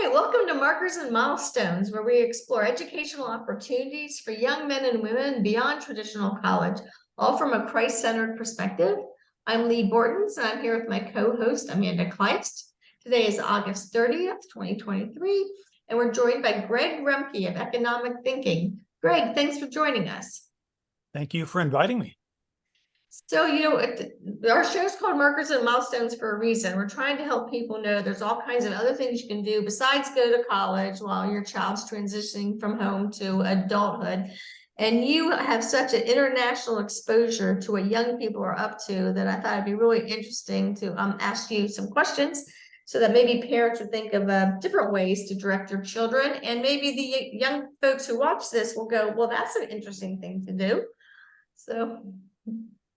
right, welcome to Markers and Milestones, where we explore educational opportunities for young men and women beyond traditional college, all from a Christ-centered perspective. I'm Lee Bortons, and I'm here with my co-host, Amanda Kleist. Today is August 30th, 2023, and we're joined by Greg Rehmke of Economic Thinking. Greg, thanks for joining us. Thank you for inviting me. So, our show's called Markers and Milestones for a reason. We're trying to help people know there's all kinds of other things you can do besides go to college while your child's transitioning from home to adulthood. And you have such an international exposure to what young people are up to that I thought it'd be really interesting to ask you some questions so that maybe parents would think of different ways to direct their children. And maybe the young folks who watch this will go, well, that's an interesting thing to do. So...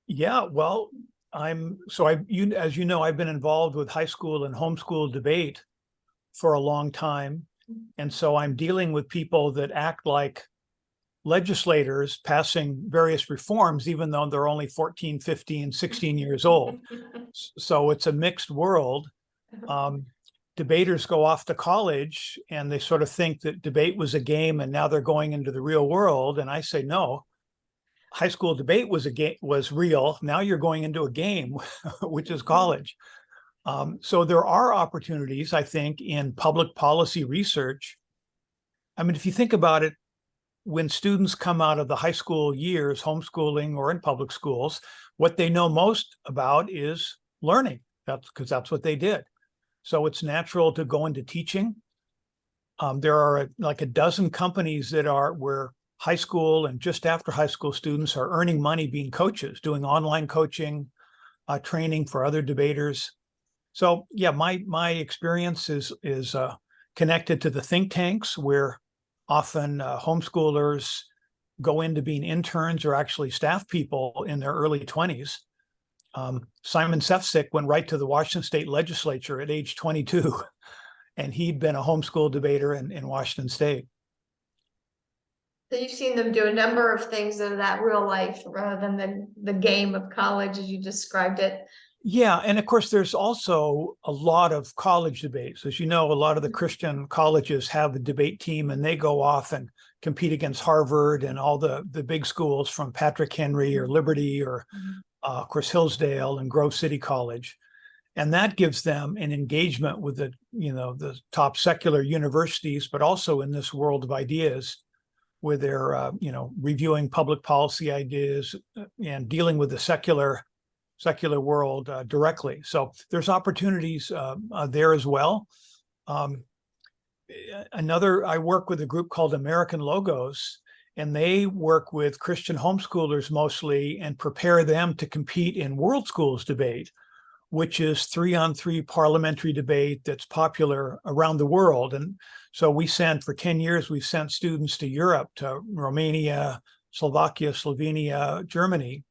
Yeah, well, as you know, I've been involved with high school and homeschool debate for a long time. And so I'm dealing with people that act like legislators passing various reforms, even though they're only 14, 15, 16 years old. So it's a mixed world. Debaters go off to college and they sort of think that debate was a game and now they're going into the real world. And I say, no. High school debate was real. Now you're going into a game, which is college. So there are opportunities, I think, in public policy research. I mean, if you think about it, when students come out of the high school years, homeschooling or in public schools, what they know most about is learning. That's because that's what they did. So it's natural to go into teaching. There are like a dozen companies that are where high school and just after high school students are earning money being coaches, doing online coaching, training for other debaters. So yeah, my experience is connected to the think tanks where often homeschoolers go into being interns or actually staff people in their early 20s. Simon Sefcik went right to the Washington State Legislature at age 22, and he'd been a homeschool debater in Washington State. So you've seen them do a number of things in that real life rather than the game of college as you described it. Yeah, and of course, there's also a lot of college debates. As you know, a lot of the Christian colleges have a debate team and they go off and compete against Harvard and all the big schools from Patrick Henry or Liberty or, of course, Hillsdale and Grove City College. And that gives them an engagement with the top secular universities, but also in this world of ideas, where they're reviewing public policy ideas and dealing with the secular world directly. So there's opportunities there as well. I work with a group called American Logos, and they work with Christian homeschoolers mostly and prepare them to compete in World Schools debate, which is 3-on-3 parliamentary debate that's popular around the world. And so for 10 years, we've sent students to Europe, to Romania, Slovakia, Slovenia, Germany.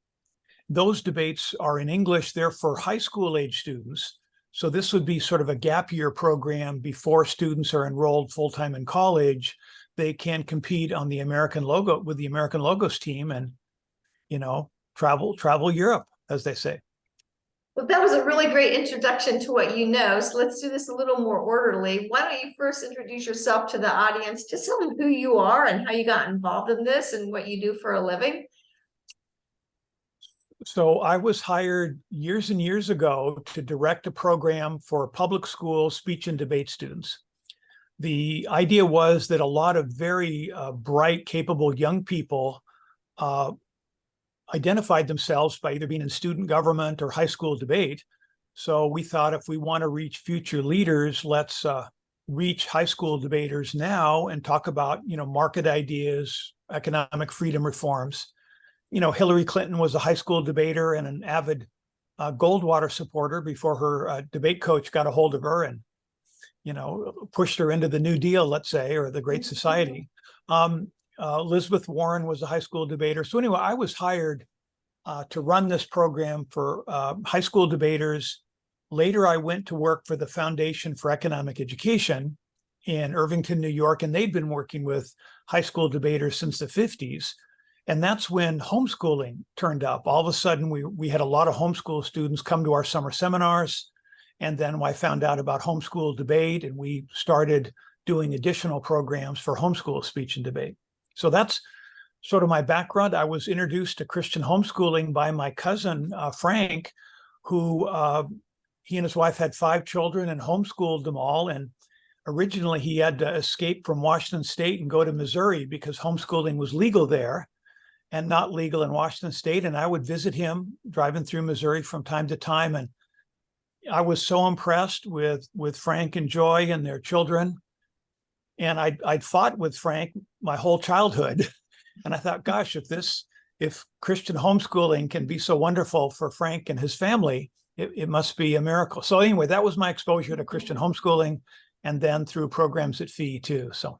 Those debates are in English. They're for high school age students. So this would be sort of a gap year program before students are enrolled full-time in college. They can compete on the American Logos team and, travel Europe, as they say. Well, that was a really great introduction to what you know. So let's do this a little more orderly. Why don't you first introduce yourself to the audience? Just tell them who you are and how you got involved in this and what you do for a living. So I was hired years and years ago to direct a program for public school speech and debate students. The idea was that a lot of very bright, capable young people identified themselves by either being in student government or high school debate. So we thought if we want to reach future leaders, let's reach high school debaters now and talk about, market ideas, economic freedom reforms. Hillary Clinton was a high school debater and an avid Goldwater supporter before her debate coach got a hold of her and, pushed her into the New Deal, let's say, or the Great Society. Elizabeth Warren was a high school debater. So anyway, I was hired to run this program for high school debaters. Later, I went to work for the Foundation for Economic Education in Irvington, New York, and they'd been working with high school debaters since the 50s. And that's when homeschooling turned up. All of a sudden, we had a lot of homeschool students come to our summer seminars, And then I found out about homeschool debate, and we started doing additional programs for homeschool speech and debate. So that's sort of my background. I was introduced to Christian homeschooling by my cousin, Frank, who he and his wife had 5 children and homeschooled them all. And originally he had to escape from Washington State and go to Missouri because homeschooling was legal there and not legal in Washington State. And I would visit him driving through Missouri from time to time. And I was so impressed with Frank and Joy and their children. And I'd fought with Frank my whole childhood. And I thought, gosh, if Christian homeschooling can be so wonderful for Frank and his family, it must be a miracle. So anyway, that was my exposure to Christian homeschooling, and then through programs at FEE too. So,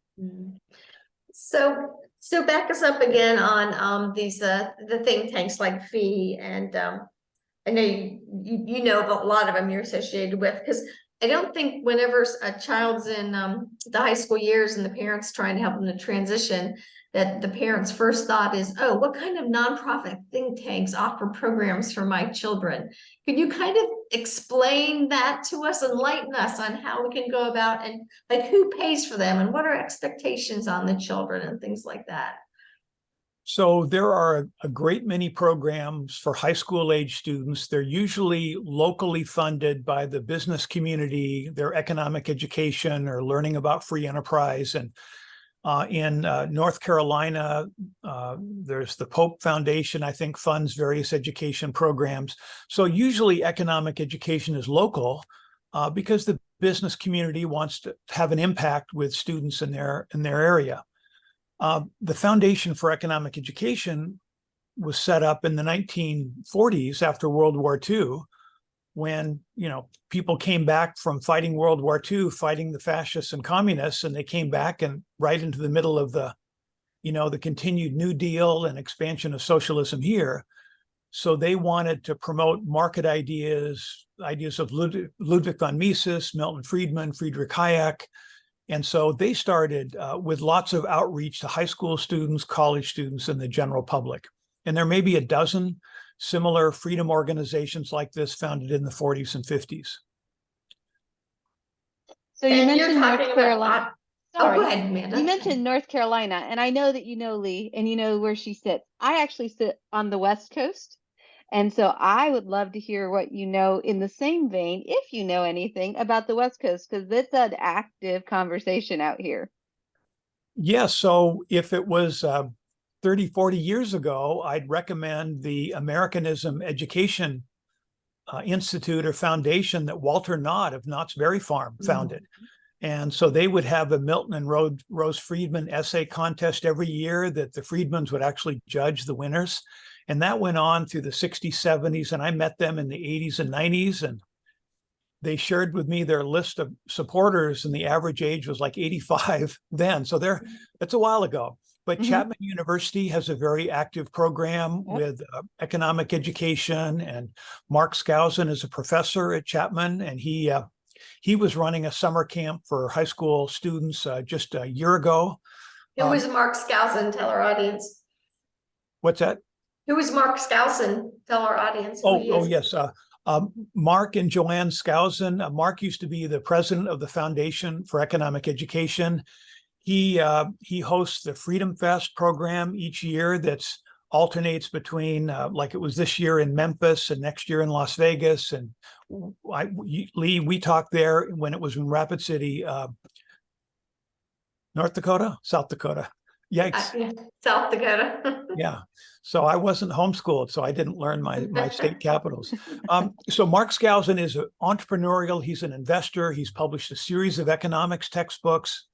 so back us up again on these the think tanks like FEE, and I know you know a lot of them you're associated with, because I don't think whenever a child's in the high school years and the parents trying to help them to transition, that the parents' first thought is, oh, what kind of nonprofit think tanks offer programs for my children? Could you kind of explain that to us, enlighten us on how we can go about, and like who pays for them and what are expectations on the children and things like that? so there are a great many programs for high school age students. They're usually locally funded by the business community, their economic education or learning about free enterprise. And in North Carolina, there's the Pope Foundation, I think, funds various education programs. So usually economic education is local because the business community wants to have an impact with students in their area. The Foundation for Economic Education was set up in the 1940s after World War II, when, people came back from fighting World War II, fighting the fascists and communists, and they came back and right into the middle of the continued New Deal and expansion of socialism here. So they wanted to promote market ideas of Ludwig von Mises, Milton Friedman, Friedrich Hayek. And so they started with lots of outreach to high school students, college students, and the general public. And there may be a dozen similar freedom organizations like this founded in the 40s and 50s. So you And mentioned North Carolina. Oh, go ahead, Amanda. You mentioned North Carolina, and I know that you know Lee, and you know where she sits. I actually sit on the West Coast. And so I would love to hear what you know in the same vein, if you know anything about the West Coast, because it's an active conversation out here. Yeah, so if it was 30, 40 years ago, I'd recommend the Americanism Education Institute or Foundation that Walter Knott of Knott's Berry Farm founded. And so they would have a Milton and Rose Friedman essay contest every year that the Friedmans would actually judge the winners. And that went on through the 60s, 70s, and I met them in the 80s and 90s. And they shared with me their list of supporters, and the average age was like 85 then. So that's a while ago. But Chapman University has a very active program with economic education, and Mark Skousen is a professor at Chapman, and he was running a summer camp for high school students just a year ago. Who was Mark Skousen? Tell our audience. What's that? Who is Mark Skousen? Tell our audience. Yes. Mark and Joanne Skousen. Mark used to be the president of the Foundation for Economic Education. He hosts the Freedom Fest program each year that's alternates between, like it was this year in Memphis and next year in Las Vegas. And Lee, we talked there when it was in Rapid City, North Dakota, South Dakota. Yikes. South Dakota. Yeah. So I wasn't homeschooled, so I didn't learn my state capitals. So Mark Skousen is entrepreneurial. He's an investor. He's published a series of economics textbooks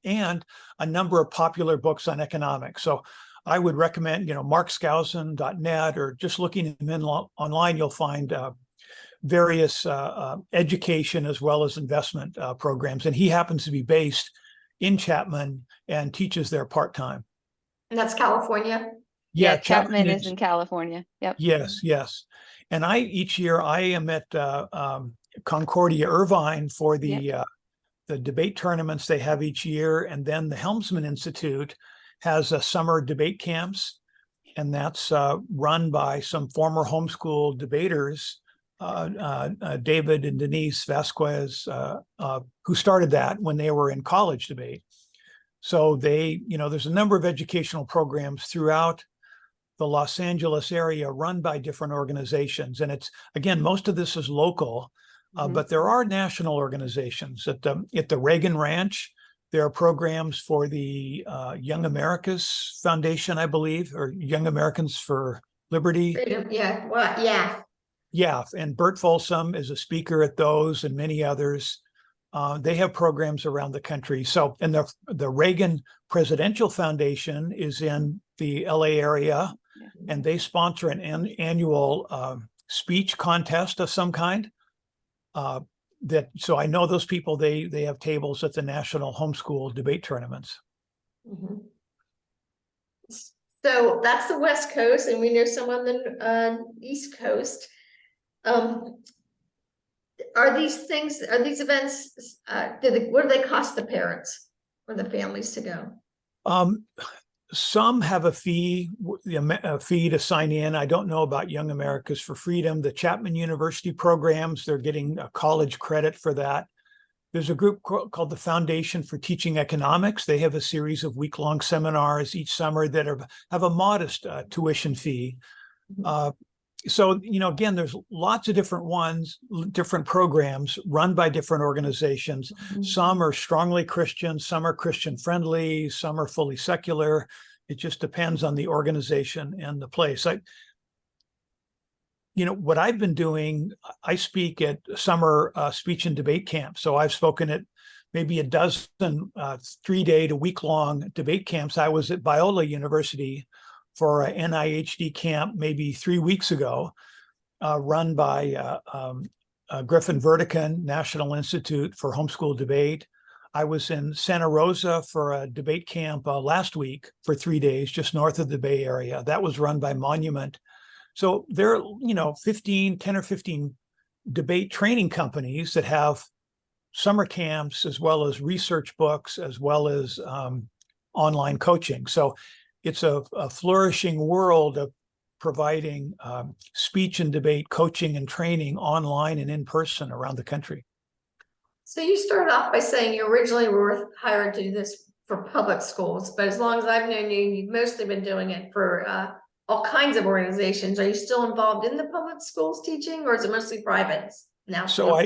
and a number of popular books on economics. So I would recommend, markskousen.net, or just looking him in online, you'll find various education as well as investment programs. And he happens to be based in Chapman and teaches there part-time. And that's California? Yeah, Chapman is in California. Yep. Yes. And each year I am at Concordia Irvine for the debate tournaments they have each year. And then the Helmsman Institute has summer debate camps, and that's run by some former homeschool debaters David and Denise Vasquez, who started that when they were in college debate. So there's a number of educational programs throughout the Los Angeles area run by different organizations. And it's, again, most of this is local, but there are national organizations. At the Reagan Ranch, there are programs for the Young Americas Foundation, I believe, or Young Americans for Liberty. Freedom, yeah, well, yeah. Yeah, and Bert Folsom is a speaker at those and many others. They have programs around the country. So, and the Reagan Presidential Foundation is in the LA area, and they sponsor an annual speech contest of some kind. So I know those people. They have tables at the national homeschool debate tournaments. Mhm. So that's the West Coast, and we know some on the East Coast. Are these events, what do they cost the parents or the families to go? Some have a fee to sign in. I don't know about Young Americas for Freedom. The Chapman University programs, they're getting a college credit for that. There's a group called the Foundation for Teaching Economics. They have a series of week-long seminars each summer that have a modest tuition fee. So, again, there's lots of different programs run by different organizations. Some are strongly Christian, some are Christian friendly, some are fully secular. It just depends on the organization and the place. What I've been doing, I speak at summer speech and debate camps. So I've spoken at maybe a dozen 3-day to week-long debate camps. I was at Biola University for an NIHD camp maybe 3 weeks ago, run by Griffin Vertican, National Institute for Homeschool Debate. I was in Santa Rosa for a debate camp last week for 3 days, just north of the Bay Area. That was run by Monument. So there are, 10 or 15 debate training companies that have summer camps, as well as research books, as well as online coaching. So it's a flourishing world of providing speech and debate coaching and training online and in person around the country. So you started off by saying you originally were hired to do this for public schools, but as long as I've known you, you've mostly been doing it for all kinds of organizations. Are you still involved in the public schools teaching, or is it mostly private now? So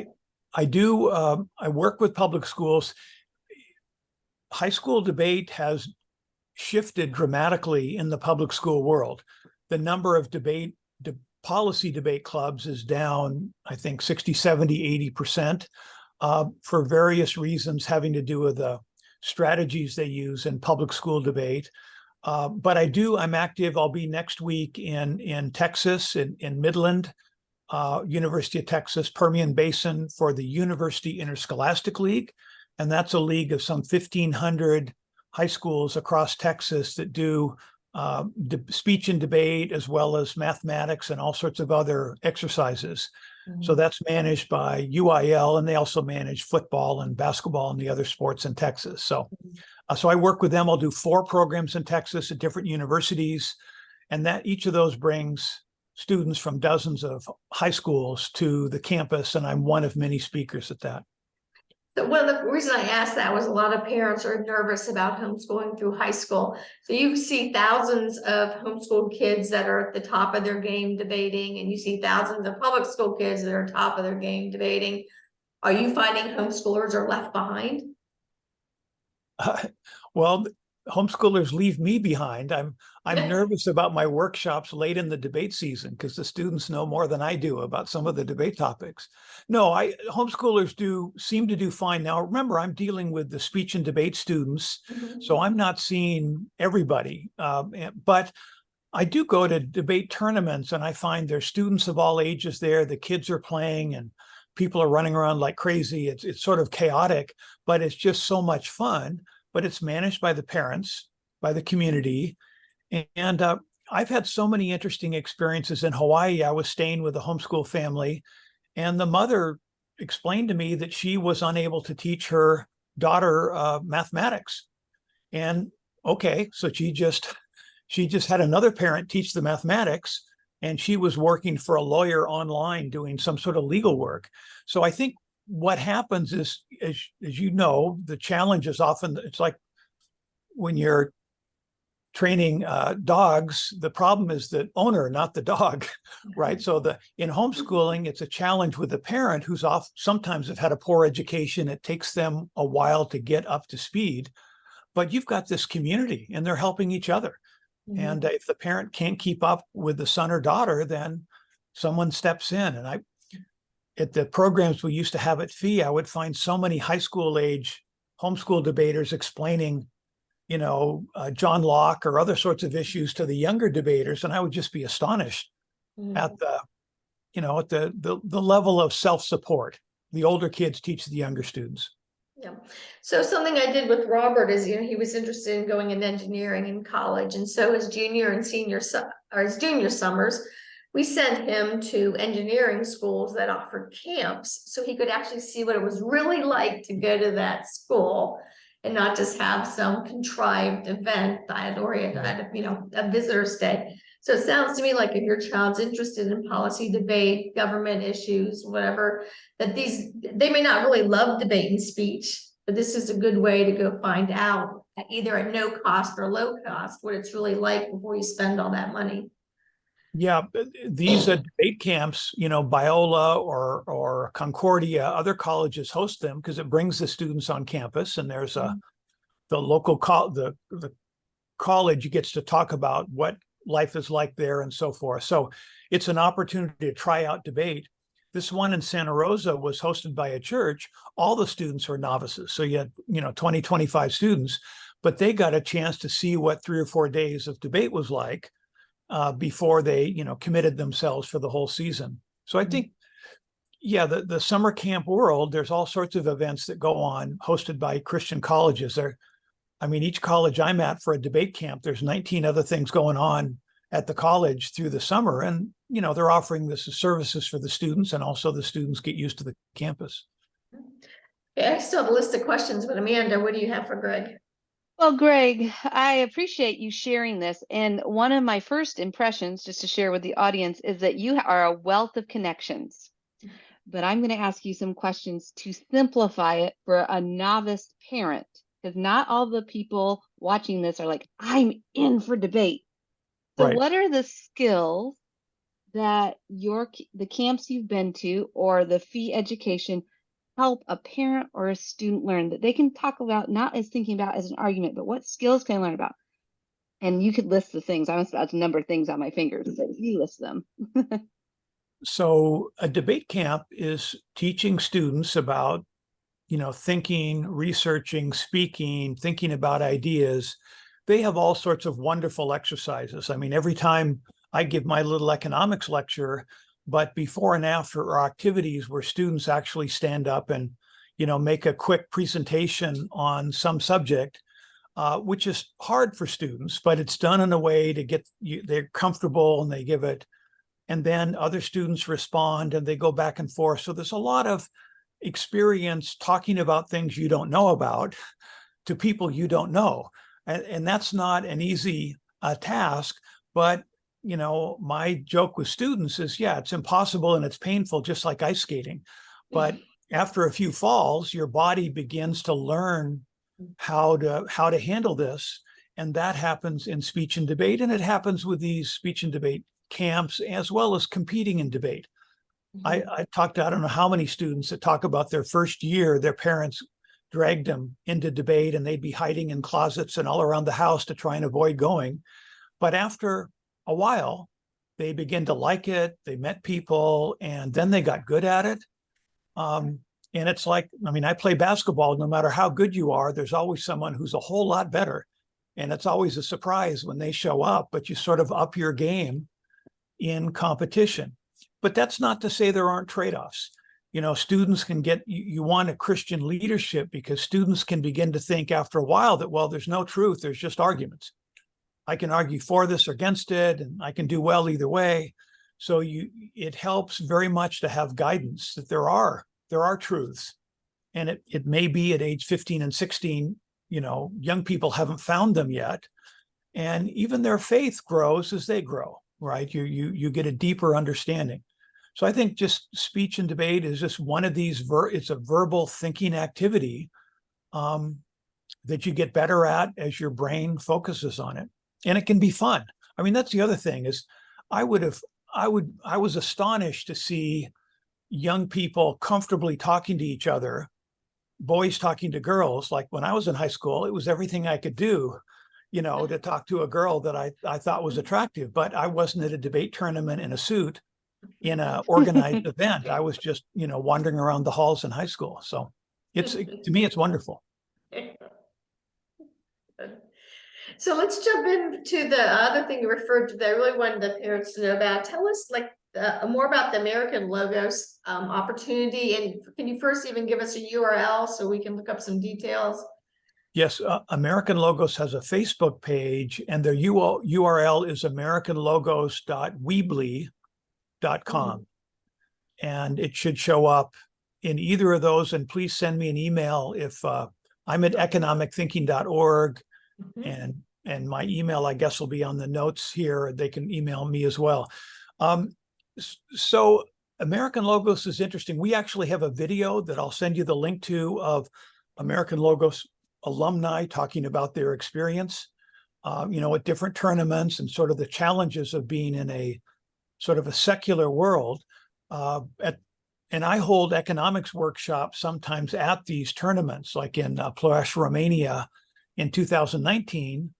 I do, I work with public schools. High school debate has shifted dramatically in the public school world. The number of policy debate clubs is down, I think 60, 70, 80%, for various reasons having to do with the strategies they use in public school debate. But I'm active. I'll be next week in Texas, in Midland, University of Texas, Permian Basin, for the University Interscholastic League. And that's a league of some 1,500 high schools across Texas that do speech and debate, as well as mathematics and all sorts of other exercises. So that's managed by UIL, and they also manage football and basketball and the other sports in Texas. So I work with them. I'll do 4 programs in Texas at different universities, and that each of those brings students from dozens of high schools to the campus, and I'm one of many speakers at that. So one of the reasons I asked that was a lot of parents are nervous about homeschooling through high school. So you see thousands of homeschooled kids that are at the top of their game debating, and you see thousands of public school kids that are top of their game debating. Are you finding homeschoolers are left behind? Well, homeschoolers leave me behind. I'm nervous about my workshops late in the debate season because the students know more than I do about some of the debate topics. No, homeschoolers seem to do fine. Now, remember, I'm dealing with the speech and debate students, so I'm not seeing everybody. But I do go to debate tournaments, and I find there's students of all ages there. The kids are playing, and people are running around like crazy. It's sort of chaotic, but it's just so much fun. But it's managed by the parents, by the community. And I've had so many interesting experiences in Hawaii. I was staying with a homeschool family, and the mother explained to me that she was unable to teach her daughter mathematics. And okay, so she just had another parent teach the mathematics, and she was working for a lawyer online doing some sort of legal work. So I think what happens is, as you know, the challenge is often, it's like when you're training dogs, the problem is the owner, not the dog, right? So in homeschooling, it's a challenge with the parent who's sometimes have had a poor education. It takes them a while to get up to speed, but you've got this community and they're helping each other. And if the parent can't keep up with the son or daughter, then someone steps in. And at the programs we used to have at FEE, I would find so many high school age homeschool debaters explaining, John Locke or other sorts of issues to the younger debaters. And I would just be astonished at the level of self-support the older kids teach the younger students. Yeah. So something I did with Robert is, he was interested in going into engineering in college. And so his junior and his junior summers, we sent him to engineering schools that offered camps so he could actually see what it was really like to go to that school and not just have some contrived event or a visitor's day. So it sounds to me like if your child's interested in policy debate, government issues, whatever, that they may not really love debate and speech, but this is a good way to go find out either at no cost or low cost what it's really like before you spend all that money. Yeah, these debate camps, Biola or Concordia, other colleges host them because it brings the students on campus, and there's the local the college gets to talk about what life is like there and so forth. So it's an opportunity to try out debate. This one in Santa Rosa was hosted by a church. All the students were novices. So you had, 20, 25 students, but they got a chance to see what 3 or 4 days of debate was like before they, committed themselves for the whole season. So I think, the summer camp world, there's all sorts of events that go on hosted by Christian colleges. Each college I'm at for a debate camp, there's 19 other things going on at the college through the summer. And, they're offering this as services for the students, and also the students get used to the campus. Yeah, I still have a list of questions, but Amanda, what do you have for Greg? Well, Greg, I appreciate you sharing this. And one of my first impressions, just to share with the audience, is that you are a wealth of connections. But I'm going to ask you some questions to simplify it for a novice parent, because not all the people watching this are like, I'm in for debate. So Right. what are the skills that the camps you've been to or the FEE education help a parent or a student learn that they can talk about, not as thinking about as an argument, but what skills can I learn about? And you could list the things. I'm about to number things on my fingers, but you list them. So a debate camp is teaching students about, thinking, researching, speaking, thinking about ideas. They have all sorts of wonderful exercises. Every time I give my little economics lecture, but before and after are activities where students actually stand up and, make a quick presentation on some subject, which is hard for students, but it's done in a way to get they're comfortable and they give it. And then other students respond and they go back and forth. So there's a lot of experience talking about things you don't know about to people you don't know. And that's not an easy task, but my joke with students is, it's impossible and it's painful, just like ice skating. But after a few falls, your body begins to learn how to handle this. And that happens in speech and debate. And it happens with these speech and debate camps, as well as competing in debate. I talked to, I don't know how many students that talk about their first year, their parents dragged them into debate and they'd be hiding in closets and all around the house to try and avoid going. But after a while, they begin to like it. They met people and then they got good at it. And it's like, I play basketball. No matter how good you are, there's always someone who's a whole lot better. And it's always a surprise when they show up, but you sort of up your game in competition. But that's not to say there aren't trade-offs. Students can you want a Christian leadership because students can begin to think after a while that, well, there's no truth, there's just arguments. I can argue for this or against it, and I can do well either way. So it helps very much to have guidance that there are truths. And it may be at age 15 and 16, young people haven't found them yet. And even their faith grows as they grow. right? You get a deeper understanding. So I think just speech and debate is just one of these, it's a verbal thinking activity that you get better at as your brain focuses on it. And it can be fun. I mean, that's the other thing is I was astonished to see young people comfortably talking to each other, boys talking to girls. Like when I was in high school, it was everything I could do, to talk to a girl that I thought was attractive, but I wasn't at a debate tournament in a suit in an organized event. I was just, wandering around the halls in high school. So to me, it's wonderful. So let's jump into the other thing you referred to that I really wanted the parents to know about. Tell us more about the American Logos opportunity, and can you first even give us a URL so we can look up some details? Yes, American Logos has a Facebook page, and their URL is americanlogos.weebly.com. And it should show up in either of those. And please send me an email if I'm at economicthinking.org. And my email, I guess, will be on the notes here. They can email me as well. So American Logos is interesting. We actually have a video that I'll send you the link to of American Logos alumni talking about their experience, at different tournaments and sort of the challenges of being in a sort of a secular world. And I hold economics workshops sometimes at these tournaments, like in Ploiești, Romania in 2019.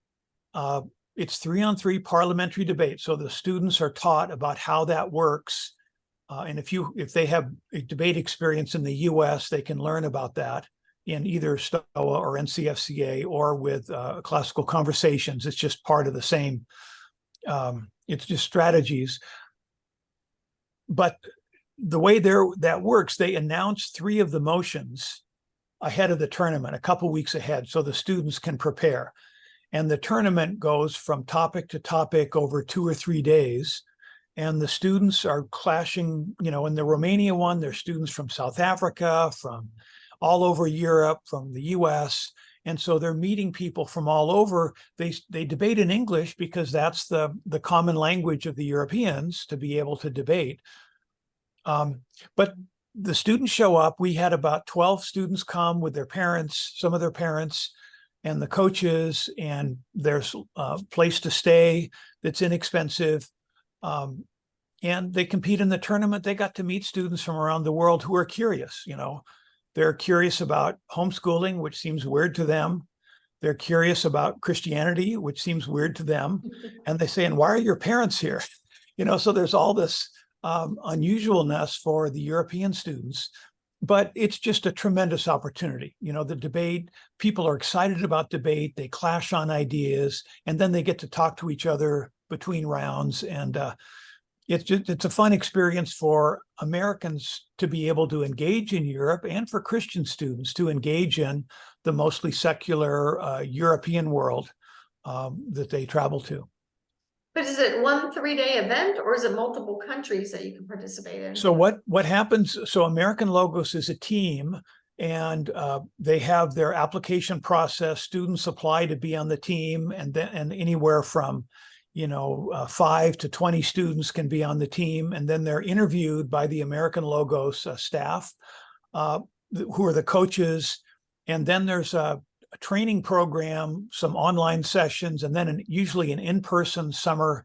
It's 3-on-3 parliamentary debate. So the students are taught about how that works. And if they have a debate experience in the US, they can learn about that in either STOA or NCFCA or with classical conversations. It's just part of the same, it's just strategies. But the way that works, they announce 3 of the motions ahead of the tournament, a couple weeks ahead, so the students can prepare. And the tournament goes from topic to topic over 2 or 3 days. And the students are clashing, in the Romania one, there's students from South Africa, from all over Europe, from the US. And so they're meeting people from all over. They debate in English because that's the common language of the Europeans to be able to debate. But the students show up. We had about 12 students come with their parents, some of their parents, and the coaches, and there's a place to stay that's inexpensive. And they compete in the tournament. They got to meet students from around the world who are curious. They're curious about homeschooling, which seems weird to them. They're curious about Christianity, which seems weird to them. And they say, and why are your parents here? So there's all this unusualness for the European students, but it's just a tremendous opportunity. The debate, people are excited about debate, they clash on ideas, and then they get to talk to each other between rounds. And it's a fun experience for Americans to be able to engage in Europe, and for Christian students to engage in the mostly secular European world that they travel to. But is it one 3-day event, or is it multiple countries that you can participate in? So what happens? So American Logos is a team, and they have their application process. Students apply to be on the team, and anywhere from 5 to 20 students can be on the team, and then they're interviewed by the American Logos staff, who are the coaches, and then there's a training program, some online sessions, and then usually an in-person summer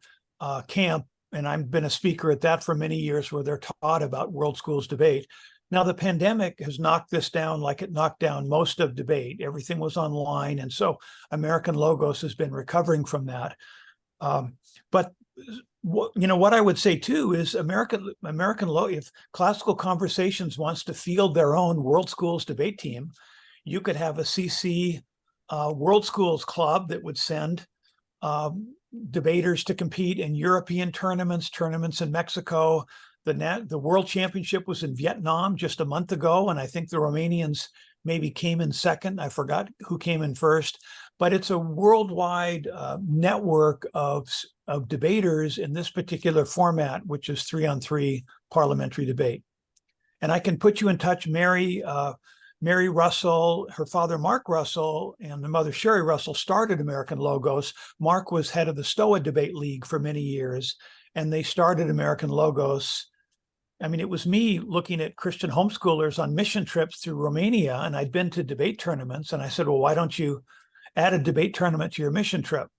camp. And I've been a speaker at that for many years, where they're taught about World Schools debate. Now, the pandemic has knocked this down like it knocked down most of debate. Everything was online. And so American Logos has been recovering from that. But what I would say too is if Classical Conversations wants to field their own World Schools debate team, you could have a CC World Schools club that would send debaters to compete in European tournaments in Mexico. The World Championship was in Vietnam just a month ago, and I think the Romanians maybe came in second. I forgot who came in first, but it's a worldwide network of debaters in this particular format, which is 3-on-3 parliamentary debate. And I can put you in touch, Mary Russell, her father, Mark Russell, and the mother, Sherry Russell, started American Logos. Mark was head of the STOA Debate League for many years. and they started American Logos. I mean, it was me looking at Christian homeschoolers on mission trips through Romania, and I'd been to debate tournaments, and I said, well, why don't you add a debate tournament to your mission trip?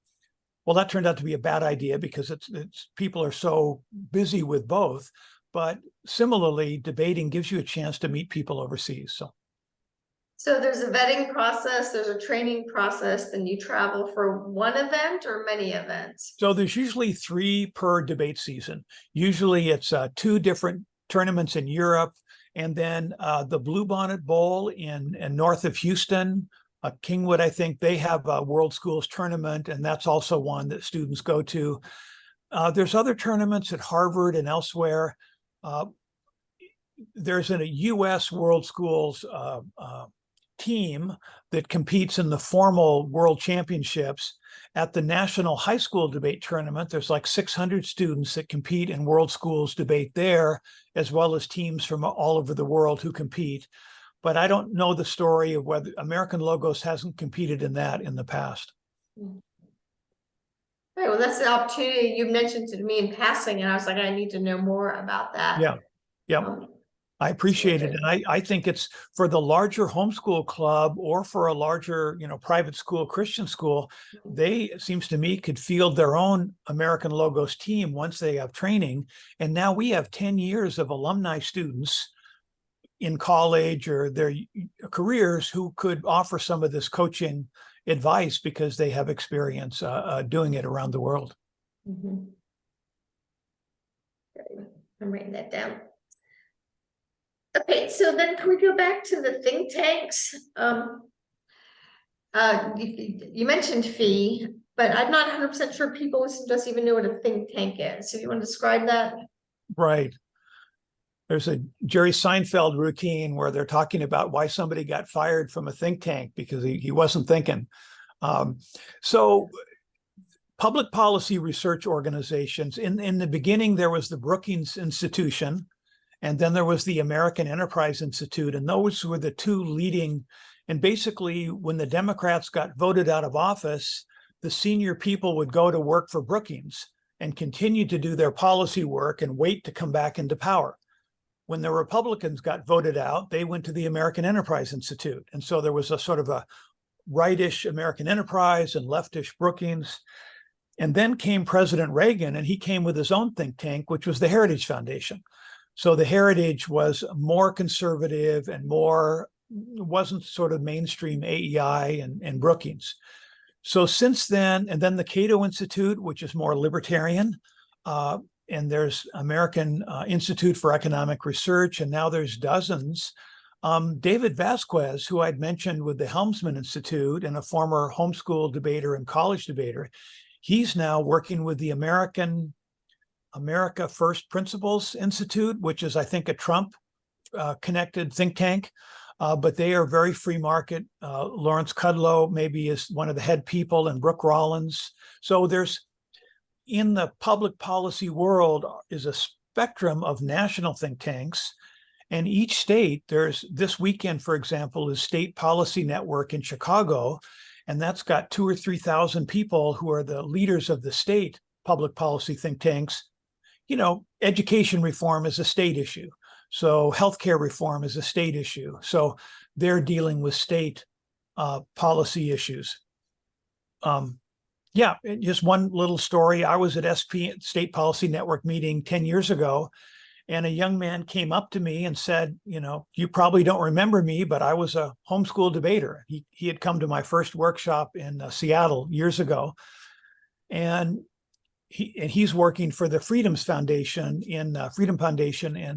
Well, that turned out to be a bad idea because it's people are so busy with both. But similarly, debating gives you a chance to meet people overseas. So there's a vetting process, there's a training process, then you travel for one event or many events? So there's usually 3 per debate season. Usually it's 2 different tournaments in Europe, and then the Bluebonnet Bowl in north of Houston, Kingwood, I think they have a World Schools tournament, and that's also one that students go to. There's other tournaments at Harvard and elsewhere. There's a U.S. World Schools team that competes in the formal world championships. At the National High School Debate Tournament, there's like 600 students that compete in World Schools debate there, as well as teams from all over the world who compete. But I don't know the story of whether American Logos hasn't competed in that in the past. Right, well, that's the opportunity you mentioned to me in passing, and I was like, I need to know more about that. Yeah. I appreciate it. And I think it's for the larger homeschool club or for a larger, private school, Christian school, they, it seems to me, could field their own American Logos team once they have training. And now we have 10 years of alumni students in college or their careers who could offer some of this coaching advice because they have experience doing it around the world. Mm-hmm. I'm writing that down. Okay, so then can we go back to the think tanks? You mentioned fee, but I'm not 100% sure people just even know what a think tank is. So you want to describe that? Right. There's a Jerry Seinfeld routine where they're talking about why somebody got fired from a think tank because he wasn't thinking. So public policy research organizations, in the beginning, there was the Brookings Institution, and then there was the American Enterprise Institute, and those were the 2 leading. And basically, when the Democrats got voted out of office, the senior people would go to work for Brookings and continue to do their policy work and wait to come back into power. When the Republicans got voted out, they went to the American Enterprise Institute. And so there was a sort of a rightish American Enterprise and leftish Brookings. And then came President Reagan, and he came with his own think tank, which was the Heritage Foundation. So the Heritage was more conservative and wasn't sort of mainstream AEI and Brookings. So since then, and then the Cato Institute, which is more libertarian, and there's American Institute for Economic Research, and now there's dozens. David Vasquez, who I'd mentioned with the Helmsman Institute and a former homeschool debater and college debater, he's now working with the America First Principles Institute, which is, I think, a Trump connected think tank, but they are very free market. Lawrence Kudlow maybe is one of the head people, and Brooke Rollins. So there's, in the public policy world, is a spectrum of national think tanks, and each state, there's this weekend, for example, is State Policy Network in Chicago, and that's got 2,000 or 3,000 people who are the leaders of the state public policy think tanks. Education reform is a state issue. So healthcare reform is a state issue. So they're dealing with state policy issues. Yeah, just one little story. I was at SP, State Policy Network meeting 10 years ago, and a young man came up to me and said, you probably don't remember me, but I was a homeschool debater. He had come to my first workshop in Seattle years ago. And he's working for the Freedom Foundation in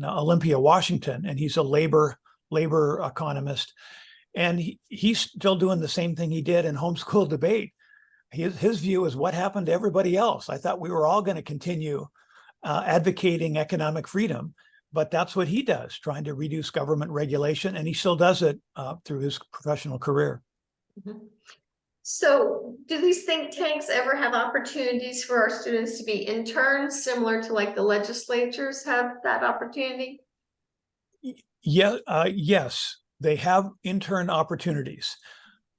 Olympia, Washington, and he's a labor economist. And he's still doing the same thing he did in homeschool debate. His view is what happened to everybody else. I thought we were all going to continue advocating economic freedom, but that's what he does, trying to reduce government regulation, and he still does it through his professional career. Mm-hmm. So do these think tanks ever have opportunities for our students to be interns, similar to like the legislatures have that opportunity? Yeah, yes, they have intern opportunities.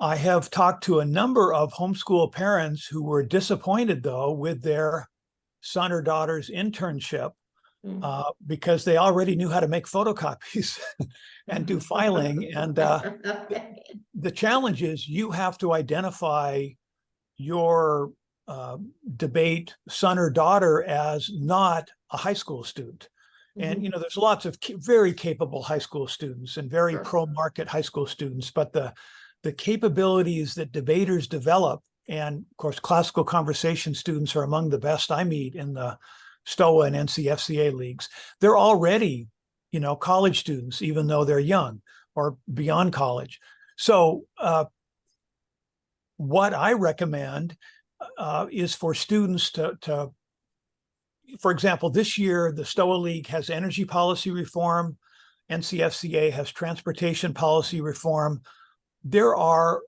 I have talked to a number of homeschool parents who were disappointed, though, with their son or daughter's internship Mm. because they already knew how to make photocopies and do filing. And the challenge is you have to identify your debate son or daughter as not a high school student. And, there's lots of very capable high school students and very Sure. pro-market high school students, but the capabilities that debaters develop, and of course, classical conversation students are among the best I meet in the STOA and NCFCA leagues. They're already, college students, even though they're young or beyond college. So what I recommend is for students to, for example, this year, the STOA League has energy policy reform, NCFCA has transportation policy reform. There are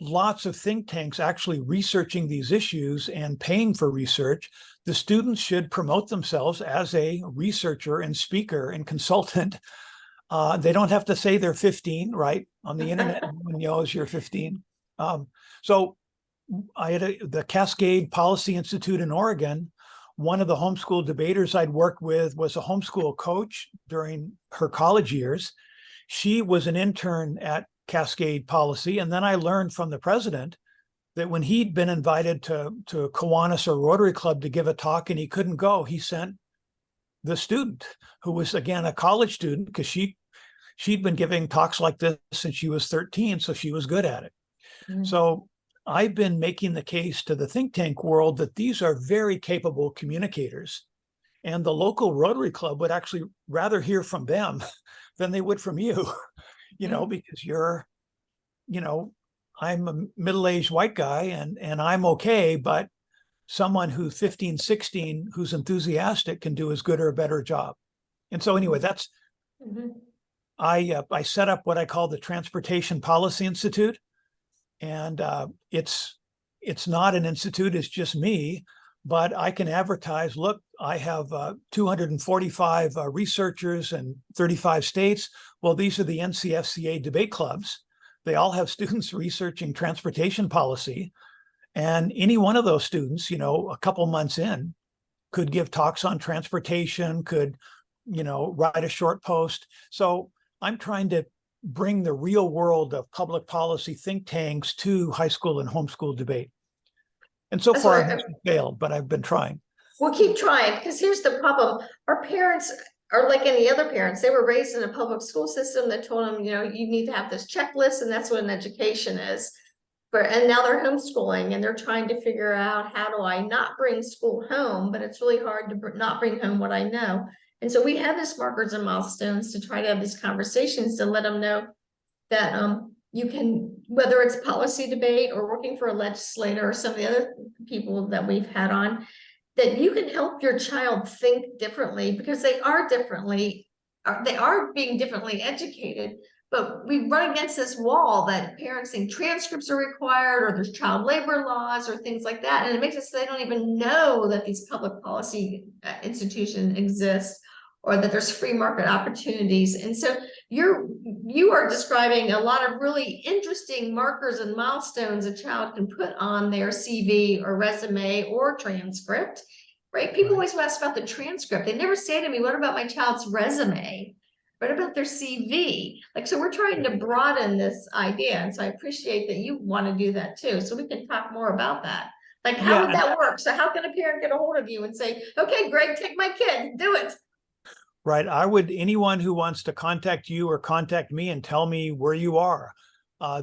lots of think tanks actually researching these issues and paying for research. The students should promote themselves as a researcher and speaker and consultant. They don't have to say they're 15, right? On the internet, everyone knows you're 15. So I had the Cascade Policy Institute in Oregon. One of the homeschool debaters I'd worked with was a homeschool coach during her college years. She was an intern at Cascade Policy. And then I learned from the president that when he'd been invited to Kiwanis or Rotary Club to give a talk and he couldn't go, he sent the student, who was, again, a college student, because she'd been giving talks like this since she was 13, so she was good at it. So I've been making the case to the think tank world that these are very capable communicators, and the local Rotary Club would actually rather hear from them than they would from you, because I'm a middle-aged white guy and I'm okay, but someone who's 15, 16, who's enthusiastic can do as good or a better job. And so anyway, that's, I set up what I call the Transportation Policy Institute. And it's not an institute, it's just me, but I can advertise, look, I have 245 researchers in 35 states. Well, these are the NCFCA debate clubs. They all have students researching transportation policy. And any one of those students, a couple months in, could give talks on transportation, could, write a short post. So I'm trying to bring the real world of public policy think tanks to high school and homeschool debate. And so far I've failed, but I've been trying. We'll keep trying, because here's the problem. Our parents are like any other parents. They were raised in a public school system that told them, you need to have this checklist, and that's what an education is. And now they're homeschooling and they're trying to figure out, how do I not bring school home? But it's really hard to not bring home what I know. And so we have this markers and milestones to try to have these conversations to let them know that you can, whether it's policy debate or working for a legislator or some of the other people that we've had on, that you can help your child think differently, because they are being differently educated. But we run against this wall that parents think transcripts are required, or there's child labor laws or things like that. And it makes it so they don't even know that these public policy institutions exist, or that there's free market opportunities. And so you are describing a lot of really interesting markers and milestones a child can put on their CV or resume or transcript, right? People always ask about the transcript. They never say to me, what about my child's resume? What about their CV? So we're trying to broaden this idea. And so I appreciate that you want to do that too. So we can talk more about that. How would that work? So how can a parent get a hold of you and say, okay, Greg, take my kid, do it? Right. Anyone who wants to contact you or contact me and tell me where you are.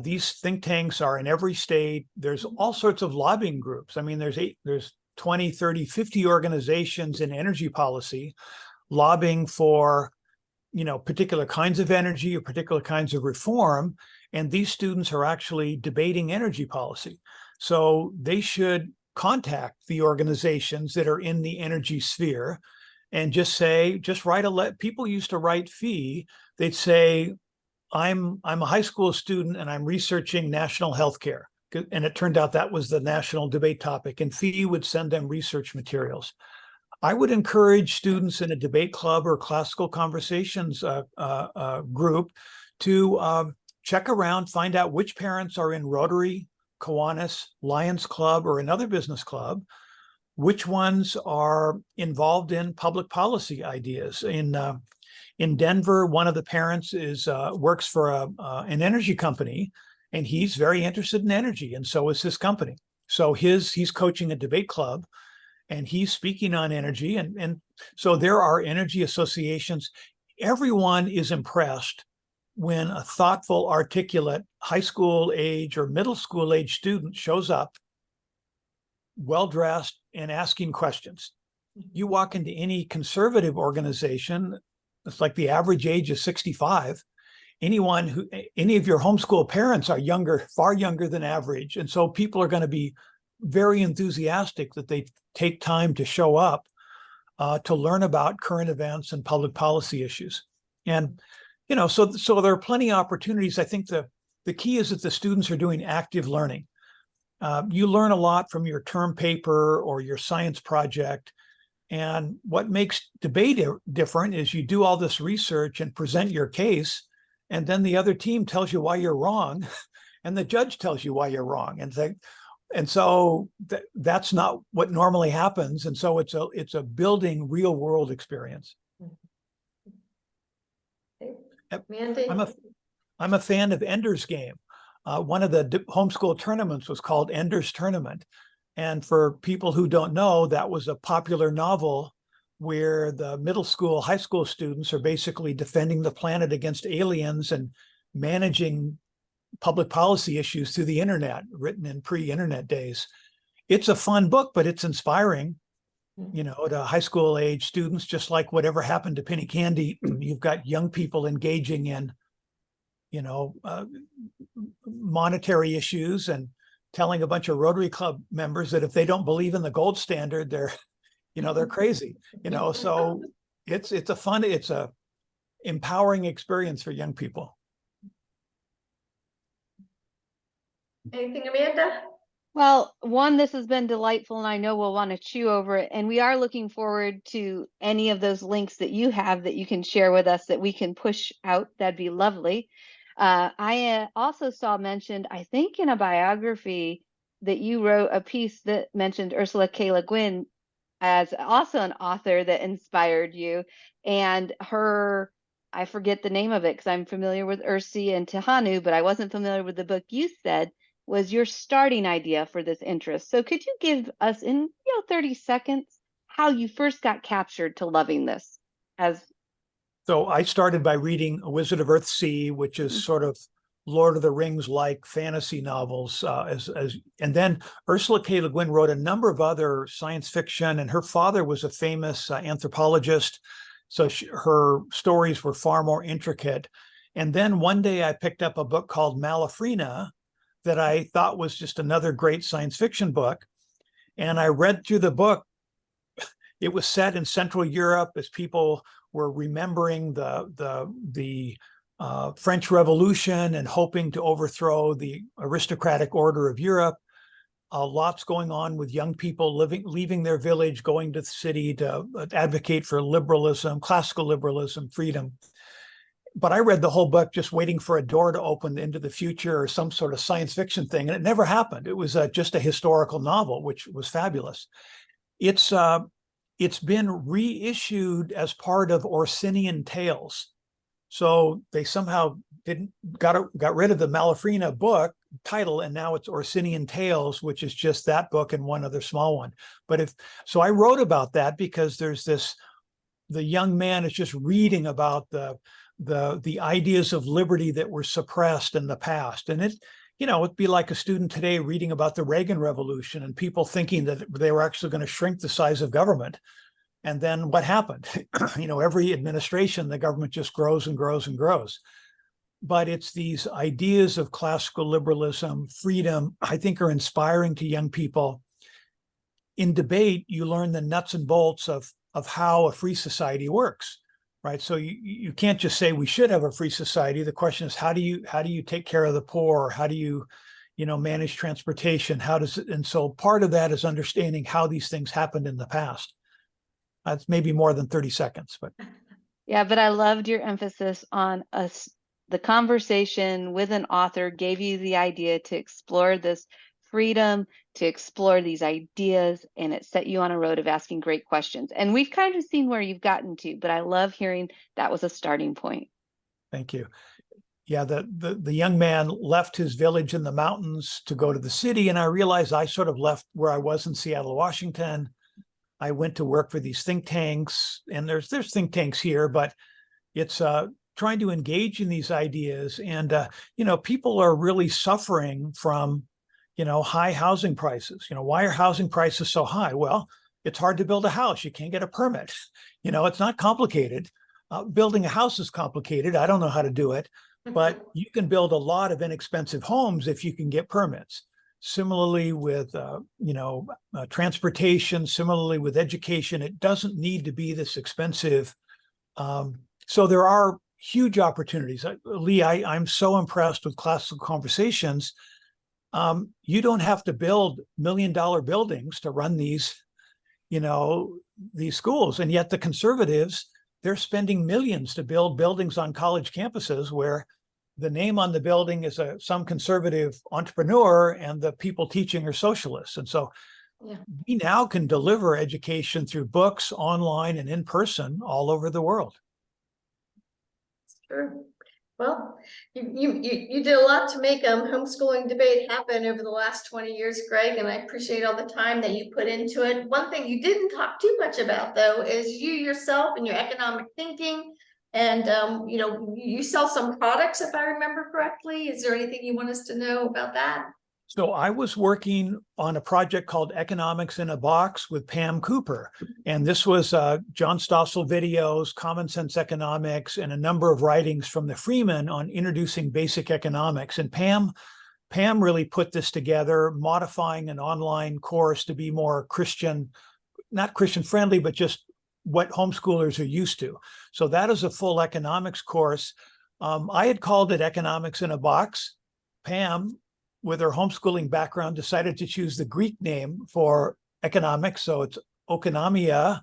These think tanks are in every state. There's all sorts of lobbying groups. I mean, there's 20, 30, 50 organizations in energy policy lobbying for, particular kinds of energy or particular kinds of reform. And these students are actually debating energy policy. So they should contact the organizations that are in the energy sphere and just write people used to write fee. They'd say, I'm a high school student and I'm researching national health care. And it turned out that was the national debate topic, and fee would send them research materials. I would encourage students in a debate club or classical conversations group to check around, find out which parents are in Rotary, Kiwanis, Lions Club, or another business club. which ones are involved in public policy ideas. In Denver, one of the parents works for an energy company, and he's very interested in energy, and so is his company. So he's coaching a debate club, and he's speaking on energy, and so there are energy associations. Everyone is impressed when a thoughtful, articulate high school age or middle school age student shows up, well-dressed and asking questions. You walk into any conservative organization, it's like the average age is 65. Any of your homeschool parents are younger, far younger than average. And so people are going to be very enthusiastic that they take time to show up to learn about current events and public policy issues. And, so there are plenty of opportunities. I think the key is that the students are doing active learning. You learn a lot from your term paper or your science project. And what makes debate different is you do all this research and present your case, and then the other team tells you why you're wrong, and the judge tells you why you're wrong. And so that's not what normally happens. And so it's a building real world experience. Mandy? I'm a fan of Ender's Game. One of the homeschool tournaments was called Ender's Tournament. And for people who don't know, that was a popular novel where the middle school, high school students are basically defending the planet against aliens and managing public policy issues through the internet, written in pre-internet days. It's a fun book, but it's inspiring, to high school age students, just like whatever happened to Penny Candy. You've got young people engaging in, monetary issues and telling a bunch of Rotary Club members that if they don't believe in the gold standard, they're crazy, so it's a empowering experience for young people. Anything, Amanda? Well, one, this has been delightful, and I know we'll want to chew over it. And we are looking forward to any of those links that you have that you can share with us that we can push out. That'd be lovely. I also saw mentioned, I think in a biography, that you wrote a piece that mentioned Ursula K. LeGuin as also an author that inspired you. And I forget the name of it because I'm familiar with Ursi and Tehanu, but I wasn't familiar with the book you said was your starting idea for this interest. So could you give us in 30 seconds how you first got captured to loving this? So I started by reading A Wizard of Earthsea, which is sort of Lord of the Rings like fantasy novels, and then Ursula K. Le Guin wrote a number of other science fiction, and her father was a famous anthropologist, so her stories were far more intricate. And then one day I picked up a book called Malafrina that I thought was just another great science fiction book, and I read through the book. It was set in Central Europe as people were remembering the French Revolution and hoping to overthrow the aristocratic order of Europe. Lots going on with young people leaving their village, going to the city to advocate for liberalism, classical liberalism, freedom. But I read the whole book just waiting for a door to open into the future or some sort of science fiction thing, and it never happened. It was just a historical novel, which was fabulous. It's been reissued as part of Orsinian Tales. So they somehow got rid of the Malafrina book title, and now it's Orsinian Tales, which is just that book and one other small one. So I wrote about that because there's the young man is just reading about the ideas of liberty that were suppressed in the past. And it'd be like a student today reading about the Reagan Revolution and people thinking that they were actually going to shrink the size of government. And then what happened? Every administration, the government just grows and grows and grows. But it's these ideas of classical liberalism, freedom, I think are inspiring to young people. In debate, you learn the nuts and bolts of how a free society works, right? So you can't just say we should have a free society. The question is, how do you take care of the poor? How do you manage transportation? And so part of that is understanding how these things happened in the past. That's maybe more than 30 seconds, but. Yeah, but I loved your emphasis on the conversation with an author gave you the idea to explore this freedom to explore these ideas, and it set you on a road of asking great questions. And we've kind of seen where you've gotten to, but I love hearing that was a starting point. Thank you. Yeah, the young man left his village in the mountains to go to the city, and I realized I sort of left where I was in Seattle, Washington. I went to work for these think tanks, and there's think tanks here, but it's trying to engage in these ideas. And people are really suffering from high housing prices. Why are housing prices so high? Well, it's hard to build a house. You can't get a permit. It's not complicated. Building a house is complicated. I don't know how to do it, but you can build a lot of inexpensive homes if you can get permits. Similarly with transportation, similarly with education, it doesn't need to be this expensive. So there are huge opportunities. Lee, I'm so impressed with Classical Conversations. You don't have to build $1 million buildings to run these schools, and yet the conservatives, they're spending millions to build buildings on college campuses where the name on the building is some conservative entrepreneur and the people teaching are socialists. And so we now can deliver education through books, online, and in person all over the world. Sure. Well, you did a lot to make homeschooling debate happen over the last 20 years, Greg, and I appreciate all the time that you put into it. One thing you didn't talk too much about, though, is you yourself and your economic thinking. And, you sell some products, if I remember correctly. Is there anything you want us to know about that? So I was working on a project called Economics in a Box with Pam Cooper. And this was John Stossel videos, Common Sense Economics, and a number of writings from the Freeman on introducing basic economics. And Pam really put this together, modifying an online course to be more Christian, not Christian friendly, but just what homeschoolers are used to. So that is a full economics course. I had called it Economics in a Box. Pam, with her homeschooling background, decided to choose the Greek name for economics. So it's Okonomia,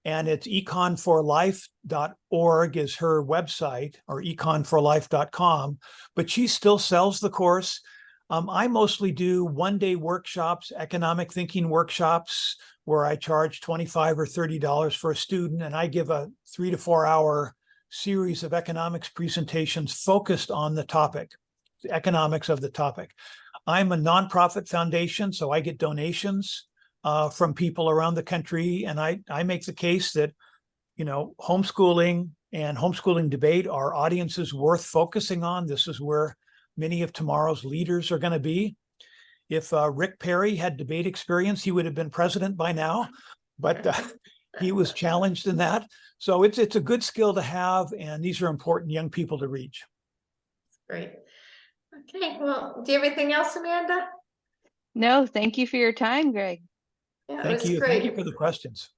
and it's econforlife.org is her website, or econforlife.com, but she still sells the course. I mostly do one-day workshops, economic thinking workshops, where I charge $25 or $30 for a student, and I give a 3 to 4 hour series of economics presentations focused on the topic, the economics of the topic. I'm a nonprofit foundation, so I get donations from people around the country, and I make the case that homeschooling and homeschooling debate are audiences worth focusing on. This is where many of tomorrow's leaders are going to be. If Rick Perry had debate experience, he would have been president by now, but he was challenged in that. So it's a good skill to have, and these are important young people to reach. Great. Okay, well, do you have anything else, Amanda? No, thank you for your time, Greg. Yeah, Thank you. great. Thank you for the questions.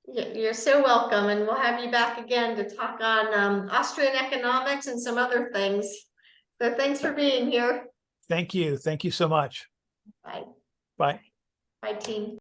You're so welcome, and we'll have you back again to talk on Austrian economics and some other things. So thanks for being here. Thank you. Thank you so much. Bye. Bye. Bye, team.